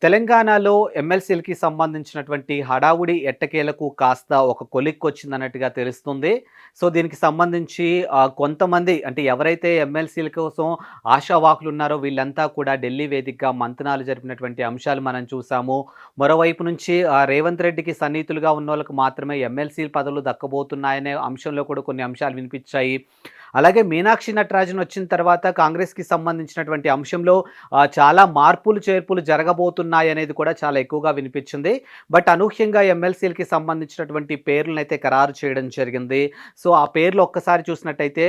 తెలంగాణలో ఎమ్మెల్సీలకి సంబంధించినటువంటి హడావుడి ఎట్టకేలకు కాస్త ఒక కొలిక్కొచ్చిందన్నట్టుగా తెలుస్తుంది. సో, దీనికి సంబంధించి కొంతమంది అంటే ఎవరైతే ఎమ్మెల్సీల కోసం ఆశావాహులున్నారో వీళ్ళంతా కూడా ఢిల్లీ వేదికగా మంతనాలు జరిపినటువంటి అంశాలు మనం చూసాము. మరోవైపు నుంచి రేవంత్ రెడ్డికి సన్నిహితులుగా ఉన్నోళ్ళకి మాత్రమే ఎమ్మెల్సీ పదవులు దక్కబోతున్నాయనే అంశంలో కూడా కొన్ని అంశాలు వినిపించాయి. అలాగే మీనాక్షి నటరాజన్ వచ్చిన తర్వాత కాంగ్రెస్‌కి సంబంధించినటువంటి అంశంలో చాలా మార్పులు, చేర్పులు జరగబోతున్నాయనేది కూడా చాలా ఎక్కువగా వినిపించింది. బట్ అనూహ్యంగా ఎమ్మెల్సీలకి సంబంధించినటువంటి పేర్లనైతే ఖరారు చేయడం జరిగింది. సో, ఆ పేర్లు ఒక్కసారి చూసినట్టయితే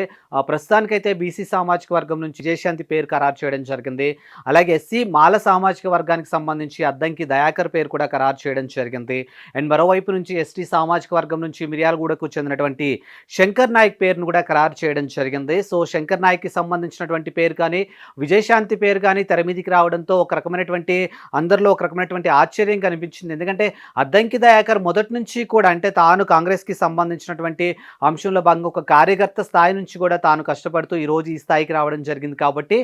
ప్రస్తుతానికైతే బీసీ సామాజిక వర్గం నుంచి విజయశాంతి పేరు ఖరారు చేయడం జరిగింది. అలాగే ఎస్సీ మాల సామాజిక వర్గానికి సంబంధించి అద్దంకి దయాకర్ పేరు కూడా ఖరారు చేయడం జరిగింది. అండ్ మరోవైపు నుంచి ఎస్టీ సామాజిక వర్గం నుంచి మిర్యాలగూడకు చెందినటువంటి శంకర్ నాయక్ పేరును కూడా ఖరారు చేయడం జరిగింది. సో, శంకర్ నాయక్‌కి సంబంధించినటువంటి పేరు కానీ, విజయశాంతి పేరు కానీ తెర మీదికి రావడంతో ఒక రకమైనటువంటి అందరిలో ఒక రకమైనటువంటి ఆశ్చర్యం కనిపించింది. ఎందుకంటే అద్దంకి దయాకర్ మొదటి నుంచి కూడా అంటే తాను కాంగ్రెస్‌కి సంబంధించినటువంటి అంశంలో భాగంగా ఒక కార్యకర్త స్థాయి నుంచి కూడా తాను కష్టపడుతూ ఈరోజు ఈ స్థాయికి రావడం జరిగింది కాబట్టి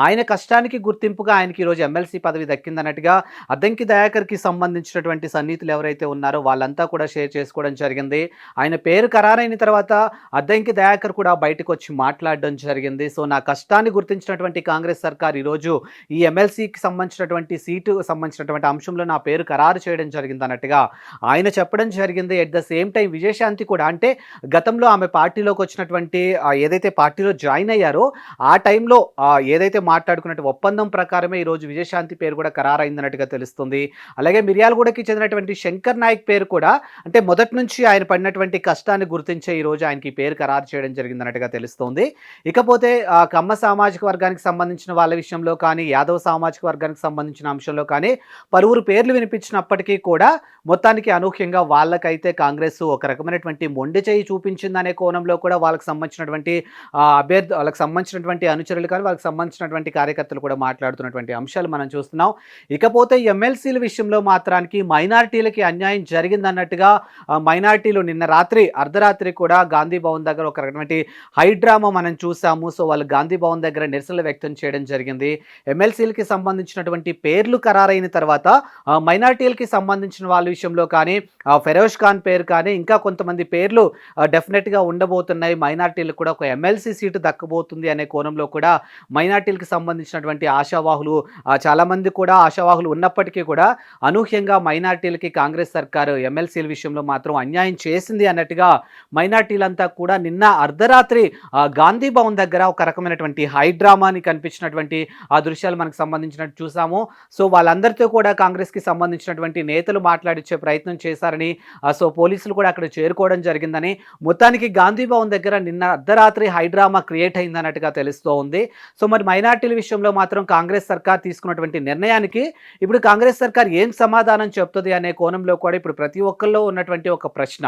ఆయన కష్టానికి గుర్తింపుగా ఆయనకి ఈరోజు ఎమ్మెల్సీ పదవి దక్కిందన్నట్టుగా అద్దంకి దయాకర్‌కి సంబంధించినటువంటి సన్నిహితులు ఎవరైతే ఉన్నారో వాళ్ళంతా కూడా షేర్ చేసుకోవడం జరిగింది. ఆయన పేరు ఖరారైన తర్వాత అద్దంకి దయాకర్ కూడా బయటకు వచ్చి మాట్లాడడం జరిగింది. సో, నా కష్టాన్ని గుర్తించినటువంటి కాంగ్రెస్ సర్కార్ ఈరోజు ఈ ఎమ్మెల్సీకి సంబంధించినటువంటి సీటు సంబంధించినటువంటి అంశంలో నా పేరు ఖరారు చేయడం జరిగింది అన్నట్టుగా ఆయన చెప్పడం జరిగింది. At the same time Vijayashanti కూడా అంటే గతంలో ఆమె పార్టీలోకి వచ్చినటువంటి ఏదైతే పార్టీలో జాయిన్ అయ్యారో ఆ టైంలో ఏదైతే మాట్లాడుకున్నట్టు ఒప్పందం ప్రకారమే ఈరోజు విజయశాంతి పేరు కూడా ఖరారైందన్నట్టుగా తెలుస్తుంది. అలాగే మిర్యాలగూడకి చెందినటువంటి శంకర్ నాయక్ పేరు కూడా అంటే మొదటి నుంచి ఆయన పడినటువంటి కష్టాన్ని గుర్తించే ఈరోజు ఆయనకి పేరు ఖరారు చేయడం జరిగిందన్నట్టుగా తెలుస్తోంది. ఇకపోతే కమ్మ సామాజిక వర్గానికి సంబంధించిన వాళ్ళ విషయంలో కానీ, యాదవ సామాజిక వర్గానికి సంబంధించిన అంశంలో కానీ పలువురు పేర్లు వినిపించినప్పటికీ కూడా మొత్తానికి అనూహ్యంగా వాళ్ళకైతే కాంగ్రెస్ ఒక రకమైనటువంటి మొండి చేయి చూపించిందనే కోణంలో కూడా వాళ్ళకి సంబంధించినటువంటి వాళ్ళకి సంబంధించినటువంటి అనుచరులు కానీ, వాళ్ళకి సంబంధించినటువంటి కార్యకర్తలు కూడా మాట్లాడుతున్నటువంటి అంశాలు మనం చూస్తున్నాం. ఇకపోతే ఎమ్మెల్సీల విషయంలో మాత్రానికి మైనారిటీలకి అన్యాయం జరిగిందన్నట్టుగా మైనారిటీలు నిన్న రాత్రి అర్ధరాత్రి కూడా గాంధీ భవన్ దగ్గర ఒక రకమైన హైడ్రామా మనం చూసాము. సో, వాళ్ళు గాంధీ భవన్ దగ్గర నిరసనలు వ్యక్తం చేయడం జరిగింది. ఎమ్మెల్సీలకి సంబంధించినటువంటి పేర్లు ఖరారైన తర్వాత మైనారిటీలకి సంబంధించిన వాళ్ళ విషయంలో కానీ ఫెరోజ్ ఖాన్ పేరు కానీ ఇంకా కొంతమంది పేర్లు డెఫినెట్గా ఉండబోతున్నాయి. మైనారిటీలకు కూడా ఒక ఎమ్మెల్సీ సీటు దక్కబోతుంది అనే కోణంలో కూడా మైనారిటీలకు సంబంధించినటువంటి ఆశావాహులు చాలామంది కూడా ఆశావాహులు ఉన్నప్పటికీ కూడా అనూహ్యంగా మైనారిటీలకి కాంగ్రెస్ సర్కారు ఎమ్మెల్సీల విషయంలో మాత్రం అన్యాయం చేసింది అన్నట్టుగా మైనారిటీలంతా కూడా నిన్న అర్ధరాత్రి గాంధీ భవన్ దగ్గర ఒక రకమైనటువంటి హైడ్రామాని కనిపించినటువంటి ఆ దృశ్యాలు మనకు సంబంధించినట్టు చూసాము. సో, వాళ్ళందరితో కూడా కాంగ్రెస్కి సంబంధించినటువంటి నేతలు మాట్లాడించే ప్రయత్నం చేశారని సో పోలీసులు కూడా అక్కడ చేరుకోవడం జరిగిందని మొత్తానికి గాంధీ భవన్ దగ్గర నిన్న అర్ధరాత్రి హైడ్రామా క్రియేట్ అయిందన్నట్టుగా తెలుస్తూ ఉంది. సో, మరి మైనార్టీల విషయంలో మాత్రం కాంగ్రెస్ సర్కార్ తీసుకున్నటువంటి నిర్ణయానికి ఇప్పుడు కాంగ్రెస్ సర్కార్ ఏం సమాధానం చెప్తుంది అనే కోణంలో కూడా ఇప్పుడు ప్రతి ఒక్కరిలో ఉన్నటువంటి ఒక ప్రశ్న.